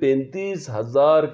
35,000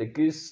21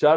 4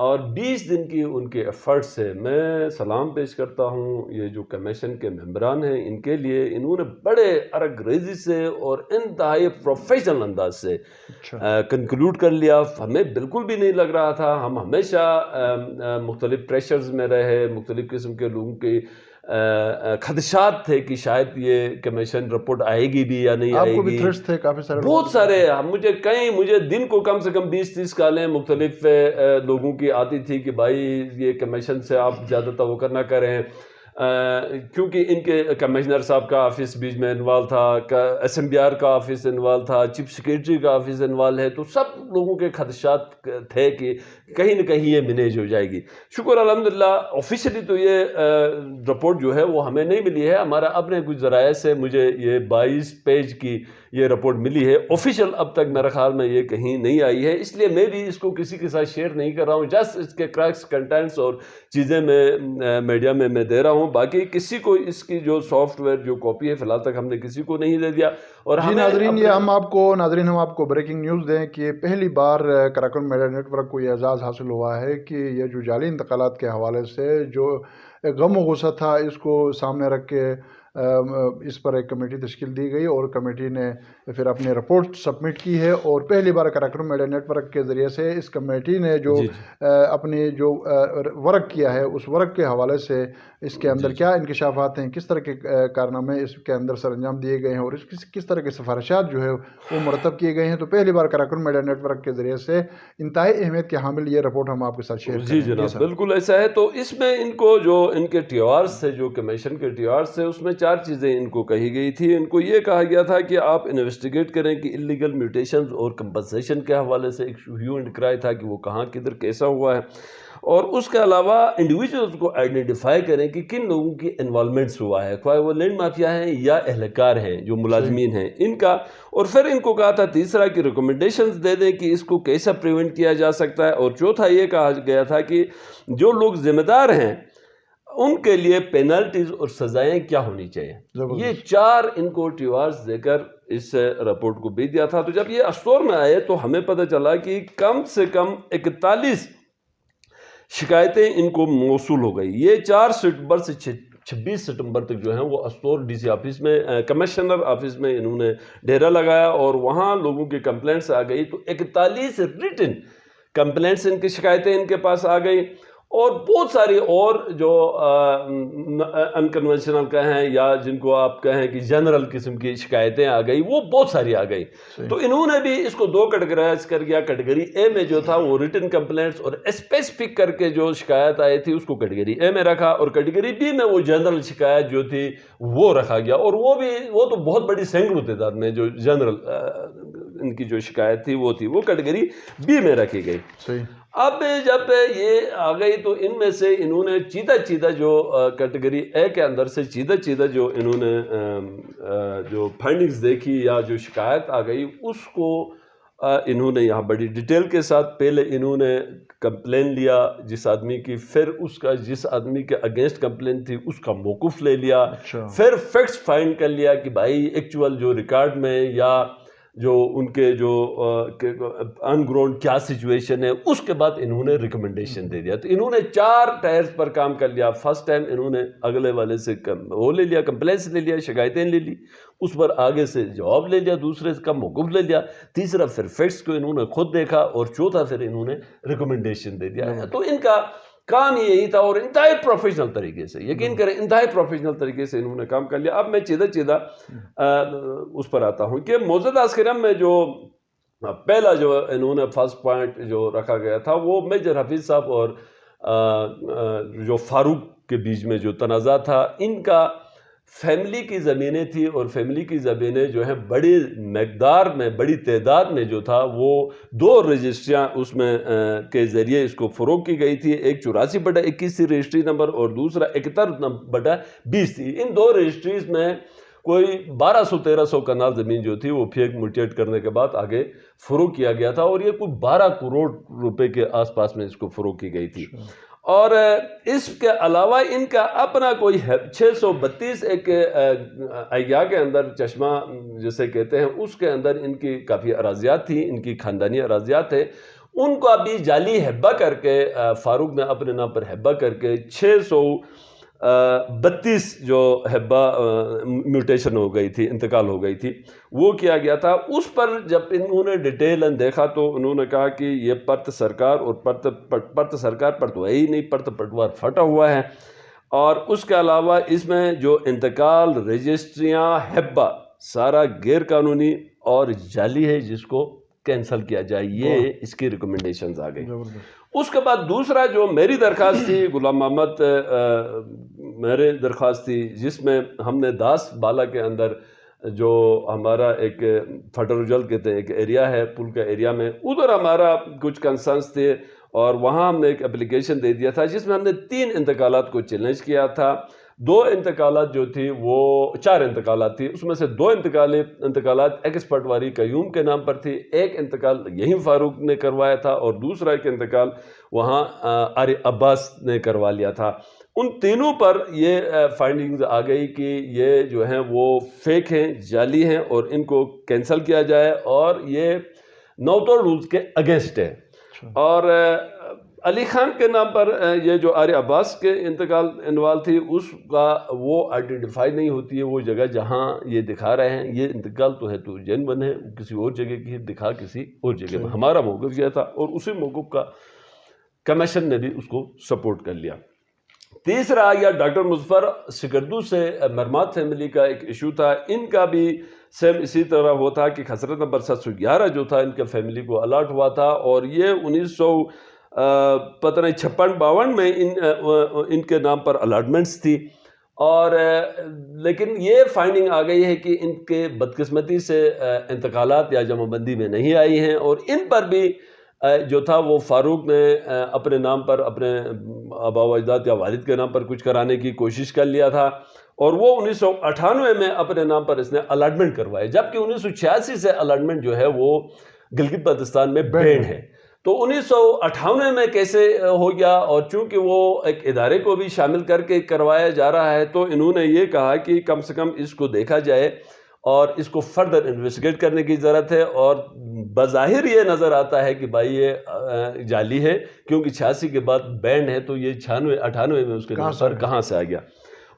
اور 20 دن کی ان کے ایفرٹ سے میں سلام پیش کرتا ہوں یہ جو کمیشن کے ممبران ہیں ان کے لیے. انہوں نے بڑے ارگ ریزی سے اور انتہائی پروفیشنل انداز سے کنکلوڈ کر لیا. ہمیں بالکل بھی نہیں لگ رہا تھا, ہم ہمیشہ مختلف پریشرز میں رہے, مختلف قسم کے لوگوں کی خدشات تھے کہ شاید یہ کمیشن رپورٹ آئے گی بھی یا نہیں آئے گی. تھے کافی سارے, بہت سارے, مجھے دن کو کم سے کم 20-30 کالیں مختلف لوگوں کی آتی تھی کہ بھائی یہ کمیشن سے آپ زیادہ توقع نہ کریں, کیونکہ ان کے کمشنر صاحب کا آفس بیچ میں انوالو تھا, ایس ایم بی آر کا آفس انوالو تھا, چیف سیکریٹری کا آفس انوالو ہے, تو سب لوگوں کے خدشات تھے کہ کہیں نہ کہیں یہ مینیج ہو جائے گی. شکر الحمدللہ آفیشلی تو یہ رپورٹ جو ہے وہ ہمیں نہیں ملی ہے, ہمارا اپنے کچھ ذرائع سے مجھے یہ 22 پیج کی یہ رپورٹ ملی ہے. آفیشیل اب تک میرے خیال میں یہ کہیں نہیں آئی ہے, اس لیے میں بھی اس کو کسی کے ساتھ شیئر نہیں کر رہا ہوں. جسٹ اس کے کریکٹس کنٹینٹس اور چیزیں میں میڈیا میں دے رہا ہوں, باقی کسی کو اس کی جو سافٹ ویئر جو کاپی ہے فی الحال تک ہم نے کسی کو نہیں دے دیا. اور ناظرین یہ ہم آپ کو بریکنگ نیوز دیں کہ پہلی بار کراکن میڈیا نیٹ ورک کو یہ اعزاز حاصل ہوا ہے کہ یہ جو جعلی انتقالات کے حوالے سے جو غم و غصہ تھا اس کو سامنے رکھ کے اس پر ایک کمیٹی تشکیل دی گئی اور کمیٹی نے پھر اپنی رپورٹ سبمٹ کی ہے. اور پہلی بار کراکن میڈیا نیٹ ورک کے ذریعے سے اس کمیٹی نے جو اپنی جو ورک کیا ہے اس ورک کے حوالے سے اس کے اندر کیا انکشافات ہیں, کس طرح کے کارنامے اس کے اندر سر انجام دیے گئے ہیں اور کس طرح کے سفارشات جو ہے وہ مرتب کیے گئے ہیں, تو پہلی بار کراکن میڈیا نیٹ ورک کے ذریعے سے انتہائی اہمیت کے حامل یہ رپورٹ ہم آپ کے ساتھ شیئر کریں گے. جی جناب بالکل ایسا ہے. تو اس میں ان کو جو ان کے ٹیوارز تھے, جو کمیشن کے ٹیوارز تھے, اس میں 4 چیزیں ان کو کہی گئی تھی. ان کو یہ کہا گیا تھا کہ آپ انویسٹیگیٹ کریں کہ اللیگل میوٹیشنز اور کمپنسیشن کے حوالے سے ایک ہیو اینڈ کرائے تھا کہ وہ کہاں کدھر کیسا ہوا ہے, اور اس کے علاوہ انڈیویجولز کو آئیڈینٹیفائی کریں کہ کن لوگوں کی انوالومنٹس ہوا ہے, خواہ وہ لینڈ مافیا ہیں یا اہلکار ہیں جو ملازمین ہیں ان کا. اور پھر ان کو کہا تھا تیسرا کہ ریکومنڈیشنز دے دیں کہ اس کو کیسا پریونٹ کیا جا سکتا ہے, اور چوتھا یہ کہا گیا تھا کہ جو لوگ ذمہ دار ہیں ان کے لیے پینلٹیز اور سزائیں کیا ہونی چاہیے. یہ 4 ان کو ٹیوارز دے کر اس رپورٹ کو بھیج دیا تھا. تو جب یہ اسٹور میں آئے تو ہمیں پتہ چلا کہ کم سے کم 41 شکایتیں ان کو موصول ہو گئی. یہ 4 ستمبر سے 26 ستمبر تک جو ہیں وہ اسٹور ڈی سی آفس میں کمشنر آفس میں انہوں نے ڈیرا لگایا اور وہاں لوگوں کی کمپلینٹس آ گئی. تو 41 ریٹن کمپلینٹس ان کی شکایتیں ان کے پاس آ گئی, اور بہت ساری اور جو انکنونشنل کہیں یا جن کو آپ کہیں کہ جنرل قسم کی شکایتیں آ گئی, وہ بہت ساری آ گئی. تو انہوں نے بھی اس کو 2 کیٹیگرائز کر گیا. کیٹیگری اے میں جو تھا وہ ریٹن کمپلینٹس اور اسپیسیفک کر کے جو شکایت آئی تھی اس کو کیٹیگری اے میں رکھا, اور کیٹیگری بی میں وہ جنرل شکایت جو تھی وہ رکھا گیا. اور وہ تو بہت بڑی سینکڑوں تعداد میں جو جنرل ان کی جو شکایت تھی وہ کیٹیگری بی میں رکھی گئی. صحیح. اب جب یہ آ گئی تو ان میں سے انہوں نے چیدہ جو کیٹیگری اے کے اندر سے چیدہ جو انہوں نے جو فائنڈنگز دیکھی یا جو شکایت آ گئی اس کو انہوں نے یہاں بڑی ڈیٹیل کے ساتھ پہلے انہوں نے کمپلین لیا جس آدمی کی, پھر اس کا جس آدمی کے اگینسٹ کمپلین تھی اس کا موقف لے لیا, پھر فیکٹس فائنڈ کر لیا کہ بھائی ایکچوئل جو ریکارڈ میں یا جو ان کے جو ان گراؤنڈ کیا سچویشن ہے, اس کے بعد انہوں نے ریکمنڈیشن دے دیا. تو انہوں نے 4 ٹائرز پر کام کر لیا. فرسٹ ٹائم انہوں نے اگلے والے سے وہ لے لیا, کمپلینس لے لیا, شکایتیں لے لی, اس پر آگے سے جواب لے لیا, دوسرے کا موقف لے لیا, تیسرا پھر فیکٹس کو انہوں نے خود دیکھا, اور چوتھا پھر انہوں نے ریکمنڈیشن دے دیا. تو ان کا کام یہی تھا, اور انتہائی پروفیشنل طریقے سے, یقین کریں انتہائی پروفیشنل طریقے سے انہوں نے کام کر لیا. اب میں چیدہ اس پر آتا ہوں کہ موزد عسکرم میں جو پہلا جو انہوں نے فرسٹ پوائنٹ جو رکھا گیا تھا وہ میجر حفیظ صاحب اور جو فاروق کے بیچ میں جو تنازع تھا, ان کا فیملی کی زمینیں تھی, اور فیملی کی زمینیں جو ہیں بڑی مقدار میں بڑی تعداد میں جو تھا وہ 2 رجسٹریاں اس میں کے ذریعے اس کو فروغ کی گئی تھی. ایک 84/21 تھی رجسٹری نمبر, اور دوسرا 71/20 تھی. ان 2 رجسٹریز میں کوئی 1200-1300 کنال زمین جو تھی وہ پھینک ملٹیٹ کرنے کے بعد آگے فروغ کیا گیا تھا, اور یہ کوئی 12 کروڑ روپے کے آس پاس میں اس کو فروغ کی گئی تھی. اور اس کے علاوہ ان کا اپنا کوئی 632 ایک احیا کے اندر چشمہ جسے کہتے ہیں, اس کے اندر ان کی کافی اراضیات تھیں, ان کی خاندانی اراضیات تھے. ان کا بھی جعلی ہبہ کر کے فاروق نے اپنے نام پر ہبہ کر کے 632 جو ہبہ میوٹیشن ہو گئی تھی، انتقال ہو گئی تھی، وہ کیا گیا تھا۔ اس پر جب انہوں نے ڈیٹیل دیکھا تو انہوں نے کہا کہ یہ پرت سرکار اور پرت سرکار پر تو ہے ہی نہیں، پرت پٹوار پھٹا ہوا ہے، اور اس کے علاوہ اس میں جو انتقال، رجسٹریاں، ہبہ سارا غیر قانونی اور جعلی ہے، جس کو کینسل کیا جائے۔ یہ اس کی ریکمنڈیشنز آ گئی۔ اس کے بعد دوسرا جو میری درخواست تھی غلام محمد، میرے درخواست تھی جس میں ہم نے داس بالا کے اندر جو ہمارا ایک فٹرجل کہتے ہیں ایک ایریا ہے، پل کا ایریا میں، ادھر ہمارا کچھ کنسرنس تھے، اور وہاں ہم نے ایک اپلیکیشن دے دیا تھا جس میں ہم نے 3 انتقالات کو چیلنج کیا تھا۔ 2 انتقالات جو تھی وہ 4 انتقالات تھی، اس میں سے 2 انتقالات ایکس پٹواری قیوم کے نام پر تھی، ایک انتقال یہیں فاروق نے کروایا تھا، اور دوسرا ایک انتقال وہاں آر عباس نے کروا لیا تھا۔ ان تینوں پر یہ فائنڈنگز آ گئی کہ یہ جو ہیں وہ فیک ہیں، جعلی ہیں، اور ان کو کینسل کیا جائے، اور یہ نوتو رولز کے اگینسٹ ہے۔ اور علی خان کے نام پر یہ جو آر عباس کے انتقال انوال تھی، اس کا وہ آئیڈینٹیفائی نہیں ہوتی ہے وہ جگہ جہاں یہ دکھا رہے ہیں۔ یہ انتقال تو ہے تو جینون ہے، کسی اور جگہ کی دکھا کسی اور جگہ میں۔ ہمارا موقف یہ تھا، اور اسی موقف کا کمیشن نے بھی اس کو سپورٹ کر لیا۔ تیسرا آ گیا ڈاکٹر مظفر سکردو سے، مرمات فیملی کا ایک ایشو تھا۔ ان کا بھی سیم اسی طرح وہ تھا کہ خسرت نمبر 711 جو تھا ان کے فیملی کو الاٹ ہوا تھا، اور یہ 1956-52 میں ان کے نام پر الاٹمنٹس تھی، اور لیکن یہ فائنڈنگ آ گئی ہے کہ ان کے بدقسمتی سے انتقالات یا جمع بندی میں نہیں آئی ہیں، اور ان پر بھی جو تھا وہ فاروق نے اپنے نام پر، اپنے آبا و اجداد یا والد کے نام پر کچھ کرانے کی کوشش کر لیا تھا، اور وہ 1998 میں اپنے نام پر اس نے الاٹمنٹ کروائے، جبکہ 1986 سے الاٹمنٹ جو ہے وہ گلگت بلتستان میں بینڈ ہے۔ تو 1998 میں کیسے ہو گیا؟ اور چونکہ وہ ایک ادارے کو بھی شامل کر کے کروایا جا رہا ہے، تو انہوں نے یہ کہا کہ کم سے کم اس کو دیکھا جائے اور اس کو فردر انویسٹیگیٹ کرنے کی ضرورت ہے، اور بظاہر یہ نظر آتا ہے کہ بھائی یہ جعلی ہے، کیونکہ 86 کے بعد بینڈ ہے، تو یہ 98 میں اس کے نام پر کہاں سے آ گیا؟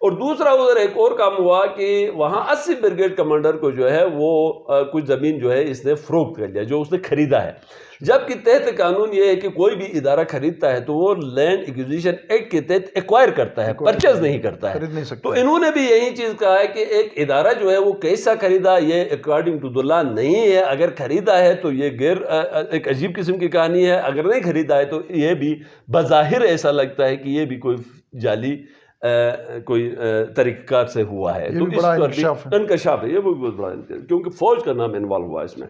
اور دوسرا ادھر ایک اور کام ہوا کہ وہاں 80 بریگیڈ کمانڈر کو جو ہے وہ کچھ زمین جو ہے اس نے فروخت کر لیا، جو اس نے خریدا ہے، جبکہ تحت قانون یہ ہے کہ کوئی بھی ادارہ خریدتا ہے تو وہ لینڈ ایکوزیشن ایکٹ کے تحت ایکوائر کرتا ہے، پرچیز نہیں کرتا ہے۔ تو انہوں نے بھی یہی چیز کہا ہے کہ ایک ادارہ جو ہے وہ کیسا خریدا، یہ اکارڈنگ ٹو دی لا نہیں ہے، اگر خریدا ہے تو یہ غیر ایک عجیب قسم کی کہانی ہے، اگر نہیں خریدا ہے تو یہ بھی بظاہر ایسا لگتا ہے کہ یہ بھی کوئی جعلی کوئی طریقہ کار سے ہوا ہے۔ تو اس پر بھی انکشاف ہے، یہ بھی بہت بڑا، کیونکہ فوج کا نام انوالو ہوا اس میں۔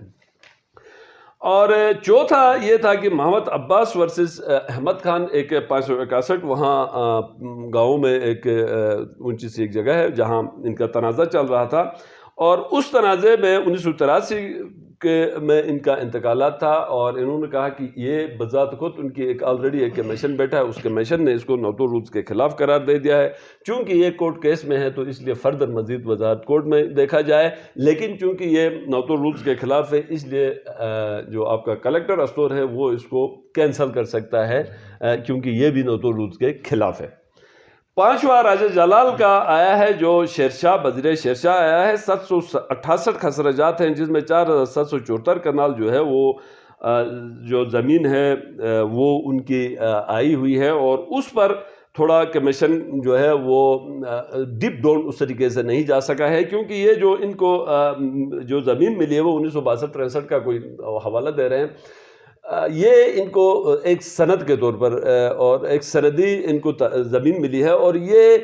اور چوتھا یہ تھا کہ محمد عباس ورسز احمد خان، ایک 561 وہاں گاؤں میں ایک اونچی سی ایک جگہ ہے جہاں ان کا تنازع چل رہا تھا، اور اس تنازع میں 1983 میں ان کا انتقالات تھا، اور انہوں نے کہا کہ یہ بذات خود ان کی ایک آلریڈی ایک کمیشن بیٹھا ہے، اس کمیشن نے اس کو نوتو رولز کے خلاف قرار دے دیا ہے، چونکہ یہ کورٹ کیس میں ہے تو اس لیے فردر مزید وضاحت کورٹ میں دیکھا جائے، لیکن چونکہ یہ نوتو رولز کے خلاف ہے اس لیے جو آپ کا کلیکٹر اسٹور ہے وہ اس کو کینسل کر سکتا ہے، کیونکہ یہ بھی نوتو رولز کے خلاف ہے۔ پانچواں راجہ جلال کا آیا ہے جو شیرشاہ، وزیر شیرشاہ آیا ہے، 768 خسرجات ہیں، جس میں 4774 کنال جو ہے وہ جو زمین ہے وہ ان کی آئی ہوئی ہے، اور اس پر تھوڑا کمیشن جو ہے وہ ڈیپ ڈاؤن اس طریقے سے نہیں جا سکا ہے، کیونکہ یہ جو ان کو جو زمین ملی ہے وہ 1962-63 کا کوئی حوالہ دے رہے ہیں، یہ ان کو ایک سند کے طور پر اور ایک سندی ان کو زمین ملی ہے، اور یہ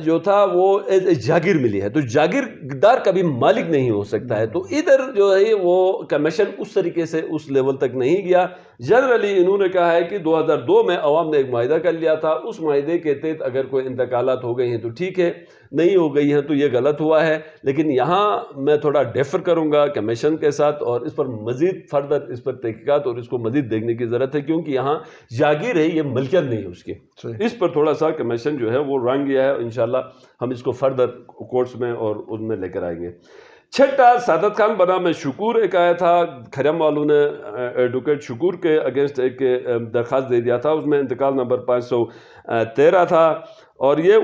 جو تھا وہ جاگیر ملی ہے، تو جاگیردار کبھی مالک نہیں ہو سکتا ہے، تو ادھر جو ہے وہ کمیشن اس طریقے سے اس لیول تک نہیں گیا۔ جنرلی انہوں نے کہا ہے کہ 2002 میں عوام نے ایک معاہدہ کر لیا تھا، اس معاہدے کے تحت اگر کوئی انتقالات ہو گئی ہیں تو ٹھیک ہے، نہیں ہو گئی ہیں تو یہ غلط ہوا ہے، لیکن یہاں میں تھوڑا ڈیفر کروں گا کمیشن کے ساتھ، اور اس پر مزید فردر اس پر تحقیقات اور اس کو مزید دیکھنے کی ضرورت ہے، کیونکہ یہاں جاگیر ہے، یہ ملکیت نہیں ہے اس کی، اس پر تھوڑا سا کمیشن جو ہے وہ رنگ گیا ہے، انشاءاللہ ہم اس کو فردر کورٹس میں اور ان میں لے کر آئیں گے۔ چھٹا سعادت خان بنام شکور ایک آیا تھا، کھرم والوں نے ایڈوکیٹ شکور کے اگینسٹ ایک درخواست دے دیا تھا، اس میں انتقال نمبر 513 تھا، اور یہ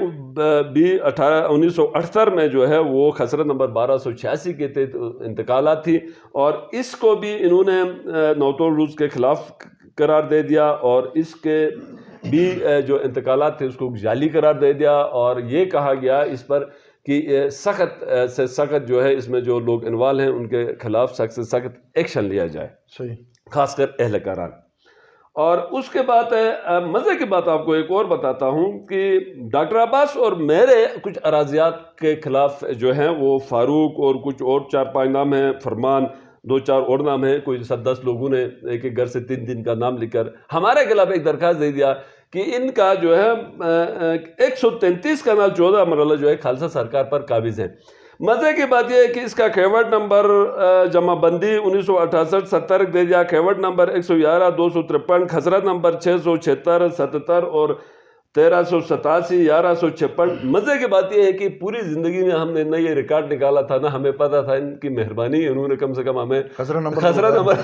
بھی 1978 میں جو ہے وہ خسرت نمبر 1286 کے تحت انتقالات تھی، اور اس کو بھی انہوں نے نوتول روز کے خلاف قرار دے دیا، اور اس کے بھی جو انتقالات تھے اس کو جعلی قرار دے دیا، اور یہ کہا گیا اس پر کہ سخت سے سخت جو ہے اس میں جو لوگ انوالو ہیں ان کے خلاف سخت سے سخت ایکشن لیا جائے، صحیح، خاص کر اہلکاران۔ اور اس کے بعد مزے کی بات آپ کو ایک اور بتاتا ہوں کہ ڈاکٹر عباس اور میرے کچھ اراضیات کے خلاف جو ہیں وہ فاروق اور کچھ اور 4-5 نام ہیں، فرمان 2-4 اور نام ہیں، کوئی 10 لوگوں نے ایک ایک گھر سے 3 کا نام لکھ کر ہمارے خلاف ایک درخواست دے دیا کہ ان کا جو ہے 133 کا نام 14 مرحلہ جو ہے خالصہ سرکار پر قابض ہے۔ مزے کی بات یہ ہے کہ اس کا کھیوٹ نمبر جمع بندی 1968-70 دے دیا، کھیوٹ نمبر 111-253، خسرت نمبر 676-77 اور 1387 1156۔ مزے کی بات یہ ہے کہ پوری زندگی میں ہم نے نہ یہ ریکارڈ نکالا تھا نہ ہمیں پتا تھا، ان کی مہربانی انہوں نے کم سے کم ہمیں خسرت نمبر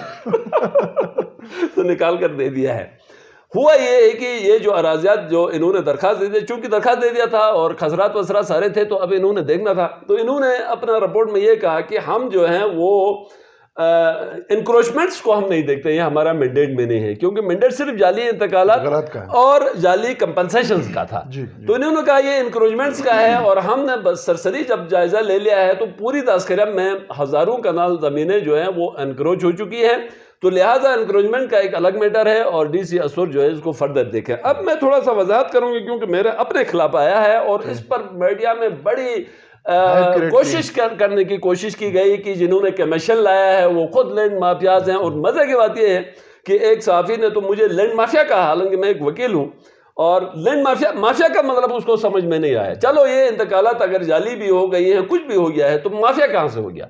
تو نکال کر دے دیا ہے۔ ہوا یہ ہے کہ یہ جو اراضیات جو انہوں نے درخواست دے دیا، چونکہ درخواست دے دیا تھا اور خسرات وسرات سارے تھے تو اب انہوں نے دیکھنا تھا، تو انہوں نے اپنا رپورٹ میں یہ کہا کہ ہم جو ہیں وہ انکروچمنٹس کو ہم نہیں دیکھتے، یہ ہمارا مینڈیٹ میں نہیں ہے، کیونکہ مینڈیٹ صرف جعلی انتقالات اور جعلی کمپنسیشنز کا تھا۔ تو انہوں نے کہا یہ انکروچمنٹس کا ہے، اور ہم نے بس سرسری جب جائزہ لے لیا ہے تو پوری تذکرہ میں ہزاروں کنال زمینیں جو ہیں وہ انکروچ ہو چکی ہیں، تو لہٰذا انکروچمنٹ کا ایک الگ میٹر ہے، اور ڈی سی اسور جو ہے اس کو فردر دیکھیں۔ اب میں تھوڑا سا وضاحت کروں گی کیونکہ میرے اپنے خلاف آیا ہے، اور اس پر میڈیا میں بڑی کوشش کرنے کی کوشش کی گئی کہ جنہوں نے کمیشن لایا ہے وہ خود لینڈ مافیاز ہیں، اور مزے کی بات یہ ہے کہ ایک صحافی نے تو مجھے لینڈ مافیا کہا، حالانکہ میں ایک وکیل ہوں، اور لینڈ مافیا کا مطلب اس کو سمجھ میں نہیں آیا۔ چلو یہ انتقالات اگر جعلی بھی ہو گئی ہیں، کچھ بھی ہو گیا ہے، تو مافیا کہاں سے ہو گیا؟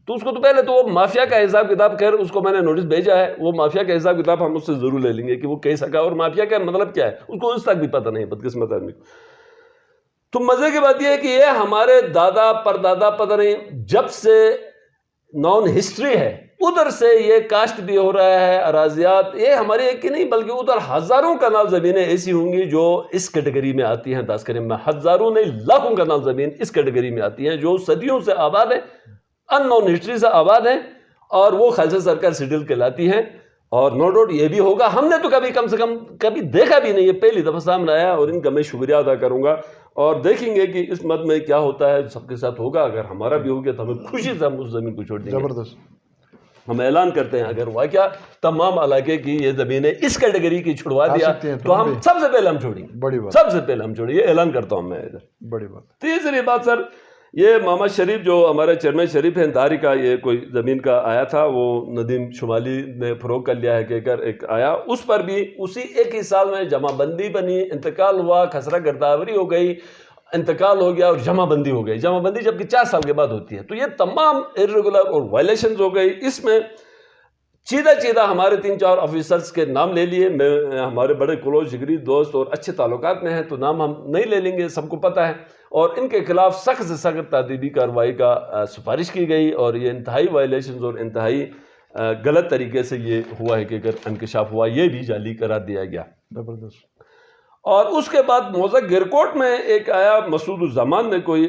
تو اس کو تو پہلے تو وہ مافیا کا حساب کتاب، خیر اس کو میں نے نوٹس بھیجا ہے، وہ مافیا کا حساب کتاب ہم اس سے ضرور لے لیں گے کہ وہ کہہ سکا، اور مافیا کا مطلب کیا ہے اس کو اس تک بھی پتہ نہیں، بدقسمت آدمی کو۔ تو مزے کی بات یہ ہے کہ یہ ہمارے دادا پردادا پتہ نہیں جب سے نون ہسٹری ہے ادھر سے یہ کاشت بھی ہو رہا ہے، اراضیات، یہ ہمارے ایک ہی نہیں بلکہ ادھر ہزاروں کنال زمینیں ایسی ہوں گی جو اس کیٹیگری میں آتی ہیں، تذکرے میں ہزاروں نہیں لاکھوں کنال زمین اس کیٹیگری میں آتی ہیں جو صدیوں سے آباد ہے، ان نون ہسٹری سے آباد ہیں، اور وہ خالصہ سرکار سیڈل کہلاتی ہیں۔ اور نو ڈاؤٹ یہ بھی ہوگا، ہم نے تو کبھی کم سے کم کبھی دیکھا بھی نہیں، یہ پہلی دفعہ سامنے آیا، اور ان کا میں شکریہ ادا کروں گا، اور دیکھیں گے کہ اس مد میں کیا ہوتا ہے، سب کے ساتھ ہوگا، اگر ہمارا بھی ہو گیا تو ہمیں خوشی سے ہم اس زمین کو چھوڑ دیں گے۔ زبردست، ہم اعلان کرتے ہیں اگر واقعہ تمام علاقے کی یہ زمینیں اس کیٹیگری کی چھڑوا دیا تو ہم سب سے پہلے ہم چھوڑیں گے، بڑی بات، سب سے پہلے ہم چھوڑیں گے، یہ اعلان کرتا ہوں میں ادھر۔ بڑی بات۔ تیسری بات سر، یہ محمد شریف جو ہمارے چیئرمین شریف ہیں داری کا، یہ کوئی زمین کا آیا تھا، وہ ندیم شمالی نے فروغ کر لیا ہے، کہہ کر ایک آیا، اس پر بھی اسی ایک ہی سال میں جمع بندی بنی، انتقال ہوا، خسرہ گرداوری ہو گئی، انتقال ہو گیا، اور جمع بندی ہو گئی، جمع بندی جبکہ 4 سال کے بعد ہوتی ہے۔ تو یہ تمام irregular اور وائلیشنز ہو گئی۔ اس میں چیدہ ہمارے 3-4 آفیسرز کے نام لے لیے، میں ہمارے بڑے کلوز جگری دوست اور اچھے تعلقات میں ہیں، تو نام ہم نہیں لے لیں گے، سب کو پتہ ہے، اور ان کے خلاف سخت سے سخت تعدیبی کارروائی کا سفارش کی گئی، اور یہ انتہائی وائلیشنز اور انتہائی غلط طریقے سے یہ ہوا ہے کہ اگر انکشاف ہوا، یہ بھی جعلی قرار دیا گیا۔ زبردست۔ اور اس کے بعد موضوع گرکوٹ میں ایک آیا، مسعود الزمان نے کوئی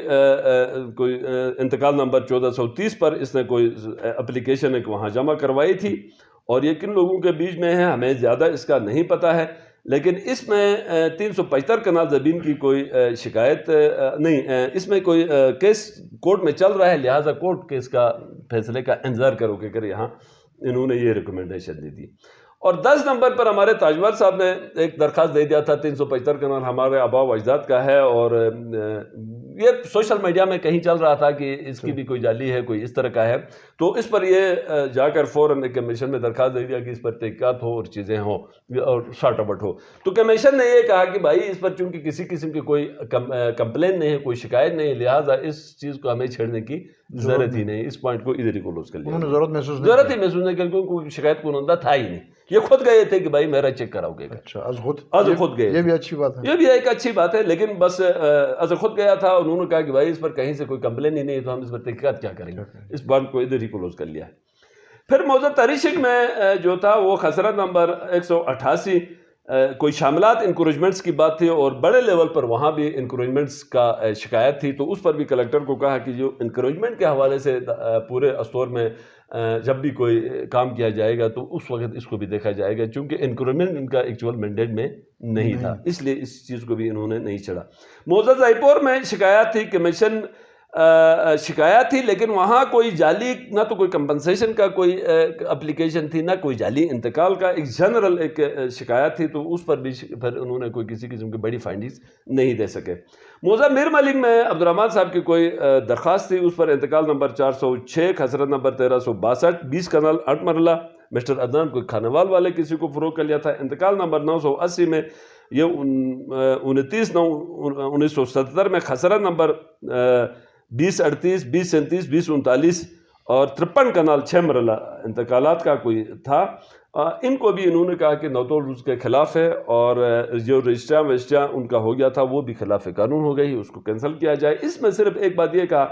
انتقال نمبر 1430 پر اس نے کوئی اپلیکیشن ایک وہاں جمع کروائی تھی، اور یہ کن لوگوں کے بیچ میں ہے ہمیں زیادہ اس کا نہیں پتہ ہے، لیکن اس میں 375 کنال زمین کی کوئی شکایت نہیں، اس میں کوئی کیس کورٹ میں چل رہا ہے، لہٰذا کورٹ کیس کا فیصلے کا انتظار کرو کہ یہاں انہوں نے یہ ریکمنڈیشن دی تھی۔ اور 10 نمبر پر ہمارے تاجور صاحب نے ایک درخواست دے دیا تھا، 375 کنال ہمارے آبا و اجداد کا ہے، اور یہ سوشل میڈیا میں کہیں چل رہا تھا کہ اس کی بھی کوئی جعلی ہے، کوئی اس طرح کا ہے، تو اس پر یہ جا کر فوراً ایک کمیشن میں درخواست دے دیا کہ اس پر تحقیقات ہو اور چیزیں ہوں اور شارٹ آؤٹ ہو۔ تو کمیشن نے یہ کہا کہ بھائی اس پر چونکہ کسی قسم کی کوئی کمپلین نہیں ہے، کوئی شکایت نہیں ہے، لہٰذا اس چیز کو ہمیں چھیڑنے کی ضرورت ہی نہیں، اس پوائنٹ کو ادھر ہی کلوز کر لیا، ضرورت ہی محسوس نہیں کر، کیونکہ کوئی شکایت کو تھا ہی نہیں۔ یہ خود گئے تھے کہ بھائی میرا چیک کراؤ گے. اچھا از خود گئے. یہ بھی اچھی بات ہے. یہ بھی ایک اچھی بات ہے, لیکن بس از خود گیا تھا. انہوں نے کہا کہ بھائی اس پر کہیں سے کوئی کمپلین ہی نہیں تو ہم اس پر تحقیقات کیا کریں گے. اس بات کو ادھر ہی کلوز کر لیا ہے. پھر موضوع تاریخ میں جو تھا وہ خسرہ نمبر 188 کوئی شاملات انکوریجمنٹس کی بات تھی, اور بڑے لیول پر وہاں بھی انکوریجمنٹس کا شکایت تھی. تو اس پر بھی کلیکٹر کو کہا کہ جو انکوریجمنٹ کے حوالے سے پورے اسطور میں جب بھی کوئی کام کیا جائے گا تو اس وقت اس کو بھی دیکھا جائے گا, چونکہ انکوریجمنٹ ان کا ایکچوئل مینڈیٹ میں نہیں تھا, اس لیے اس چیز کو بھی انہوں نے نہیں چڑھا. معزز زائپور میں شکایات تھی, کمیشن شکایات تھی, لیکن وہاں کوئی جعلی نہ تو کوئی کمپنسیشن کا کوئی اپلیکیشن تھی, نہ کوئی جعلی انتقال کا, ایک جنرل ایک شکایت تھی. تو اس پر بھی پھر انہوں نے کوئی کسی قسم کی بڑی فائنڈنگز نہیں دے سکے. موضوع میر ملک میں عبدالرحمن صاحب کی کوئی درخواست تھی, اس پر انتقال نمبر 406 خسرت نمبر 1362 20 کنال 8 مرلہ مسٹر عدنان کوئی کھانوال والے کسی کو فروغ کر لیا تھا. انتقال نمبر 980 میں یہ 29/9/1977 میں خسرت نمبر 2038 2037 2039 اور 53 کنال 6 مرلہ انتقالات کا کوئی تھا. ان کو بھی انہوں نے کہا کہ نوتول رولز کے خلاف ہے, اور جو رجسٹریاں ان کا ہو گیا تھا وہ بھی خلاف قانون ہو گئی, اس کو کینسل کیا جائے. اس میں صرف ایک بات یہ کہا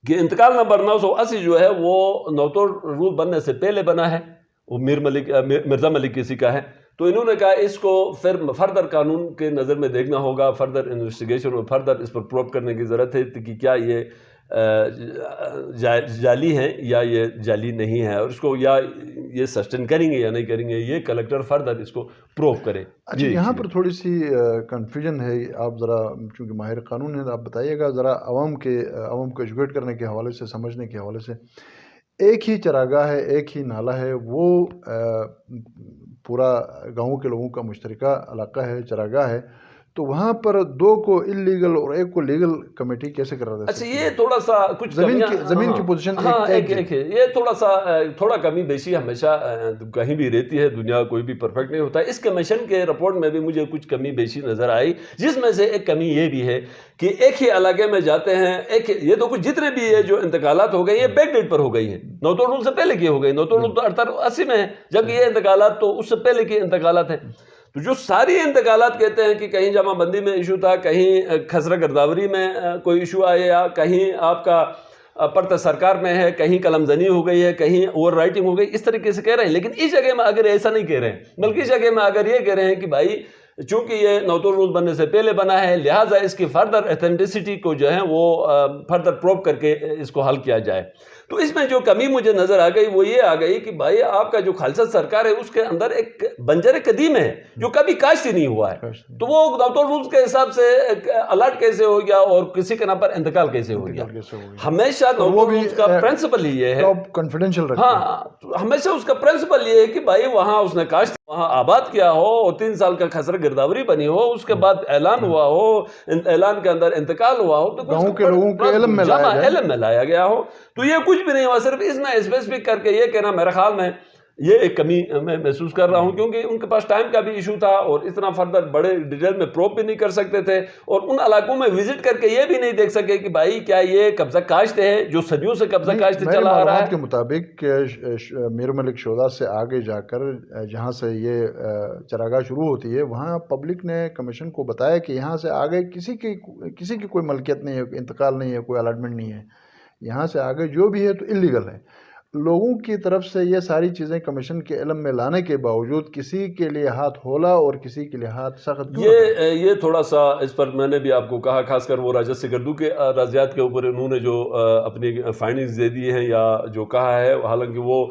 کہ انتقال نمبر 980 جو ہے وہ نوتول رول بننے سے پہلے بنا ہے, وہ مرزا ملک کسی کا ہے. تو انہوں نے کہا اس کو پھر فردر قانون کے نظر میں دیکھنا ہوگا, فردر انویسٹیگیشن اور فردر اس پر پروب کرنے کی ضرورت ہے کہ کیا یہ جعلی ہیں یا یہ جعلی نہیں ہے, اور اس کو یا یہ سسٹین کریں گے یا نہیں کریں گے, یہ کلیکٹر فردر اس کو پروو کرے. اچھا, یہاں پر تھوڑی سی کنفیوژن ہے, آپ ذرا چونکہ ماہر قانون ہیں آپ بتائیے گا ذرا عوام کو ایجوکیٹ کرنے کے حوالے سے, سمجھنے کے حوالے سے. ایک ہی چراگاہ ہے, ایک ہی نالہ ہے, وہ پورا گاؤں کے لوگوں کا مشترکہ علاقہ ہے, چراگاہ ہے, تو وہاں پر دو کو انلیگل اور ایک کو لیگل کمیٹی کیسے کرا دیتے؟ اچھا, یہ تھوڑا سا کچھ زمین کی پوزیشن ایک ہے, یہ تھوڑا کمی بیشی ہمیشہ کہیں بھی رہتی ہے, دنیا کوئی بھی پرفیکٹ نہیں ہوتا. اس کمیشن کے رپورٹ میں بھی مجھے کچھ کمی بیشی نظر آئی, جس میں سے ایک کمی یہ بھی ہے کہ ایک ہی علاقے میں جاتے ہیں, یہ تو کچھ جتنے بھی ہے جو انتقالات ہو گئے یہ بیک ڈیٹ پر ہو گئی ہیں, نوتول رول سے پہلے کی ہو گئی. نوتول رول تو 88 میں ہے, جب یہ انتقالات تو اس سے پہلے کے انتقالات ہیں. تو جو ساری انتقالات کہتے ہیں کہ کہیں جامع بندی میں ایشو تھا, کہیں خسرہ گرداوری میں کوئی ایشو آیا, کہیں آپ کا پرت سرکار میں ہے, کہیں قلم زنی ہو گئی ہے, کہیں اوور رائٹنگ ہو گئی, اس طریقے سے کہہ رہے ہیں. لیکن اس جگہ میں اگر ایسا نہیں کہہ رہے ہیں, بلکہ اس جگہ میں اگر یہ کہہ رہے ہیں کہ بھائی چونکہ یہ نوتول رول بننے سے پہلے بنا ہے, لہٰذا اس کی فردر ایتھینٹسٹی کو جو ہے وہ فردر پروب کر کے اس کو حل کیا جائے. تو اس میں جو کمی مجھے نظر آ گئی وہ یہ آ گئی کہ بھائی آپ کا جو خالصہ سرکار ہے اس کے اندر ایک بنجر قدیم ہے جو کبھی کاشت ہی نہیں ہوا ہے, تو وہ نوتول رولز کے حساب سے الاٹ کیسے ہو گیا اور کسی کے نام پر انتقال کیسے ہو گیا. ہمیشہ نوتول رولز کا پرنسپل ہی یہ ہے, ہاں ہمیشہ اس کا پرنسپل یہ ہے کہ بھائی وہاں اس نے کاشت وہاں آباد کیا ہو, اور 3 سال کا خسرہ گرداوری بنی ہو, اس کے بعد اعلان ہوا ہو, اعلان کے اندر انتقال ہوا ہو, تو گاؤں کے لوگوں کے علم میں لایا گیا ہو. تو یہ کچھ بھی نہیں ہوا, صرف اس میں اسپیسیفک کر کے یہ کہنا میرے خیال میں یہ ایک کمی میں محسوس کر رہا ہوں, کیونکہ ان کے پاس ٹائم کا بھی ایشو تھا اور اتنا فردر بڑے ڈیٹیل میں پروب بھی نہیں کر سکتے تھے, اور ان علاقوں میں وزٹ کر کے یہ بھی نہیں دیکھ سکے کہ بھائی کیا یہ قبضہ کاشت ہے جو صدیوں سے قبضہ کاشت چلا آ رہا ہے. کے مطابق میر ملک شودا سے آگے جا کر جہاں سے یہ چراگاہ شروع ہوتی ہے وہاں پبلک نے کمیشن کو بتایا کہ یہاں سے آگے کسی کی کوئی ملکیت نہیں ہے, انتقال نہیں ہے, کوئی الاٹمنٹ نہیں ہے, یہاں سے آگے جو بھی ہے تو انلیگل ہے. لوگوں کی طرف سے یہ ساری چیزیں کمیشن کے علم میں لانے کے باوجود کسی کے لیے ہاتھ ہولا اور کسی کے لیے ہاتھ سخت یہ تھوڑا سا اس پر میں نے بھی آپ کو کہا, خاص کر وہ راجہ سگردو کے راضیات کے اوپر انہوں نے جو اپنی فائنڈنگز دے دی ہیں یا جو کہا ہے, حالانکہ وہ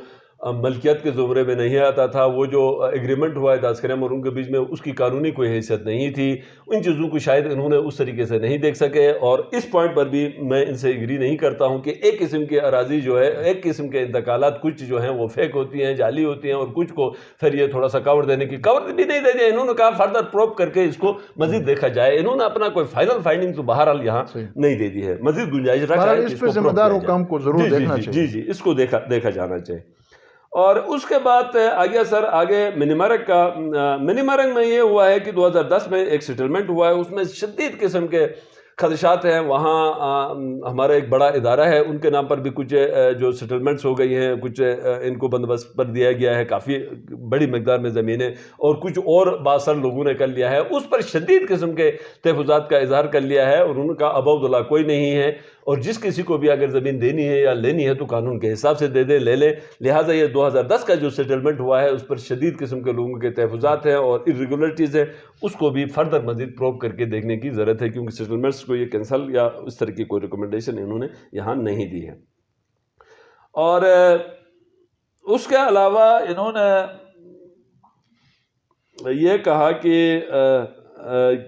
ملکیت کے زمرے میں نہیں آتا تھا, وہ جو ایگریمنٹ ہوا ہے داسکریم اور ان کے بیچ میں اس کی قانونی کوئی حیثیت نہیں تھی. ان چیزوں کو شاید انہوں نے اس طریقے سے نہیں دیکھ سکے, اور اس پوائنٹ پر بھی میں ان سے ایگری نہیں کرتا ہوں کہ ایک قسم کے اراضی جو ہے, ایک قسم کے انتقالات کچھ جو ہیں وہ فیک ہوتی ہیں, جعلی ہوتی ہیں, اور کچھ کو پھر یہ تھوڑا سا کور دینے کی کور بھی نہیں دے دیا. انہوں نے کہا فردر پروب کر کے اس کو مزید دیکھا جائے. انہوں نے اپنا کوئی فائنل فائنڈنگ تو بہرحال یہاں نہیں دے دی ہے, مزید گنجائش رکھا ہے, اس پہ ذمہ دار حکام کو ضرور دیکھنا چاہیے. جی اس کو دیکھا جانا چاہیے. اور اس کے بعد آگے منیمارک کا. منیمارک میں یہ ہوا ہے کہ 2010 میں ایک سیٹلمنٹ ہوا ہے, اس میں شدید قسم کے خدشات ہیں وہاں ہمارا ایک بڑا ادارہ ہے ان کے نام پر بھی کچھ جو سیٹلمنٹس ہو گئی ہیں, کچھ ان کو بندوبست پر دیا گیا ہے, کافی بڑی مقدار میں زمینیں, اور کچھ اور باثر لوگوں نے کر لیا ہے, اس پر شدید قسم کے تحفظات کا اظہار کر لیا ہے, اور ان کا ابعد کوئی نہیں ہے, اور جس کسی کو بھی اگر زمین دینی ہے یا لینی ہے تو قانون کے حساب سے دے دے, لے لے. لہٰذا یہ 2010 کا جو سیٹلمنٹ ہوا ہے اس پر شدید قسم کے لوگوں کے تحفظات ہیں اور irregularities ہیں, اس کو بھی فردر مزید پروب کر کے دیکھنے کی ضرورت ہے, کیونکہ سیٹلمنٹس کو یہ کینسل یا اس طرح کی کوئی ریکمنڈیشن انہوں نے یہاں نہیں دی ہے. اور اس کے علاوہ انہوں نے یہ کہا کہ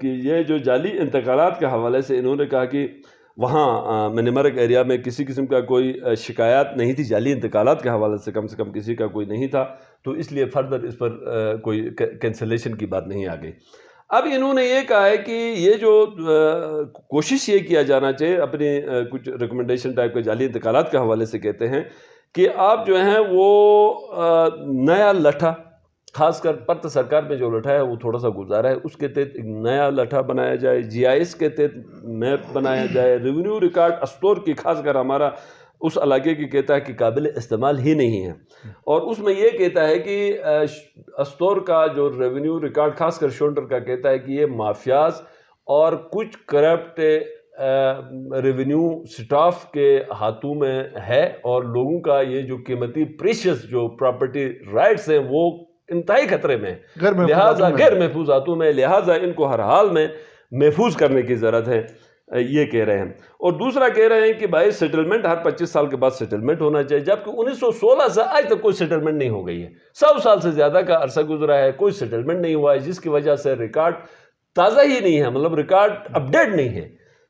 یہ جو جعلی انتقالات کے حوالے سے انہوں نے کہا کہ وہاں منیمرگ ایریا میں کسی قسم کا کوئی شکایات نہیں تھی, جعلی انتقالات کے حوالے سے کم کسی کا کوئی نہیں تھا, تو اس لیے فردر اس پر کوئی کینسلیشن کی بات نہیں آ گئی. اب انہوں نے یہ کہا ہے کہ یہ جو کوشش یہ کیا جانا چاہیے, اپنی کچھ ریکمنڈیشن ٹائپ کے جعلی انتقالات کے حوالے سے کہتے ہیں کہ آپ جو ہیں وہ نیا لٹھا, خاص کر پرت سرکار میں جو لٹھا ہے وہ تھوڑا سا گزارا ہے, اس کے تحت ایک نیا لٹھا بنایا جائے, GIS کے تحت میپ بنایا جائے, ریونیو ریکارڈ اسٹور کی خاص کر ہمارا اس علاقے کی کہتا ہے کہ قابل استعمال ہی نہیں ہے, اور اس میں یہ کہتا ہے کہ اسٹور کا جو ریونیو ریکارڈ خاص کر شونٹر کا کہتا ہے کہ یہ مافیاز اور کچھ کرپٹ ریونیو سٹاف کے ہاتھوں میں ہے, اور لوگوں کا یہ جو قیمتی پریشیس جو پراپرٹی رائٹس ہیں وہ انتہائی خطرے میں, لہٰذا غیر محفوظ ہاتھوں میں, لہٰذا ان کو ہر حال میں محفوظ کرنے کی ضرورت ہے, یہ کہہ رہے ہیں. اور دوسرا کہہ رہے ہیں کہ بھائی سیٹلمنٹ ہر 25 سال کے بعد سیٹلمنٹ ہونا چاہیے, جبکہ 1916 سے آج تک کوئی سیٹلمنٹ نہیں ہو گئی ہے, 100 سال سے زیادہ کا عرصہ گزرا ہے, کوئی سیٹلمنٹ نہیں ہوا ہے, جس کی وجہ سے ریکارڈ تازہ ہی نہیں ہے, مطلب ریکارڈ اپڈیٹ نہیں ہے.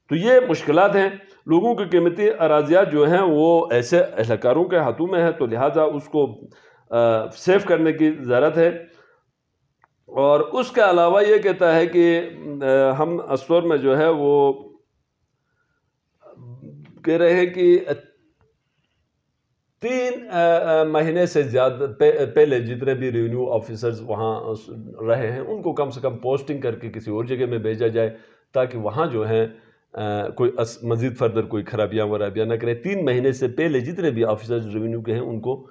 تو یہ مشکلات ہیں. لوگوں کی قیمتی اراضیات جو ہیں وہ ایسے اہلکاروں کے ہاتھوں میں ہیں, تو لہٰذا اس کو سیف کرنے کی ضرورت ہے. اور اس کے علاوہ یہ کہتا ہے کہ ہم اسٹور میں جو ہے وہ کہہ رہے ہیں کہ 3 مہینے سے زیادہ پہلے جتنے بھی ریونیو آفیسرز وہاں رہے ہیں ان کو کم سے کم پوسٹنگ کر کے کسی اور جگہ میں بھیجا جائے, تاکہ وہاں جو ہے کوئی مزید فردر کوئی خرابیاں ورابیاں نہ کرے. 3 مہینے سے پہلے جتنے بھی آفیسرز ریونیو کے ہیں ان کو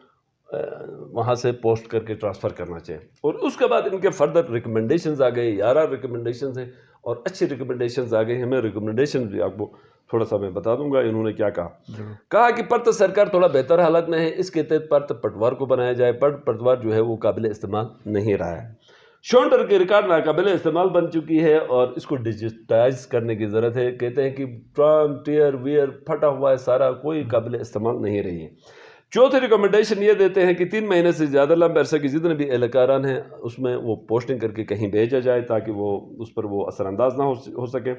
وہاں سے پوسٹ کر کے ٹرانسفر کرنا چاہیے. اور اس کے بعد ان کے فردر ریکمنڈیشنز آ گئے, 11 ریکمنڈیشنز ہیں اور اچھی ریکمنڈیشنز آ گئی ہیں. میں ریکمنڈیشنز بھی آپ کو تھوڑا سا میں بتا دوں گا. انہوں نے کیا کہا کہ پرت سرکار تھوڑا بہتر حالت میں ہے, اس کے تحت پرت پٹوار کو بنایا جائے. پٹوار جو ہے وہ قابل استعمال نہیں رہا ہے. شونٹر کے ریکارڈ ناقابل استعمال بن چکی ہے اور اس کو ڈیجیٹائز کرنے کی ضرورت ہے. کہتے ہیں کہ ٹرانک ٹیئر ویئر پھٹا ہوا ہے سارا, کوئی قابل استعمال نہیں رہی ہے. چوتھی ریکمنڈیشن یہ دیتے ہیں کہ 3 مہینے سے زیادہ لمبے عرصے کے جتنے بھی اہلکاران ہیں اس میں وہ پوسٹنگ کر کے کہیں بھیجا جائے تاکہ وہ اس پر وہ اثر انداز نہ ہو سکے.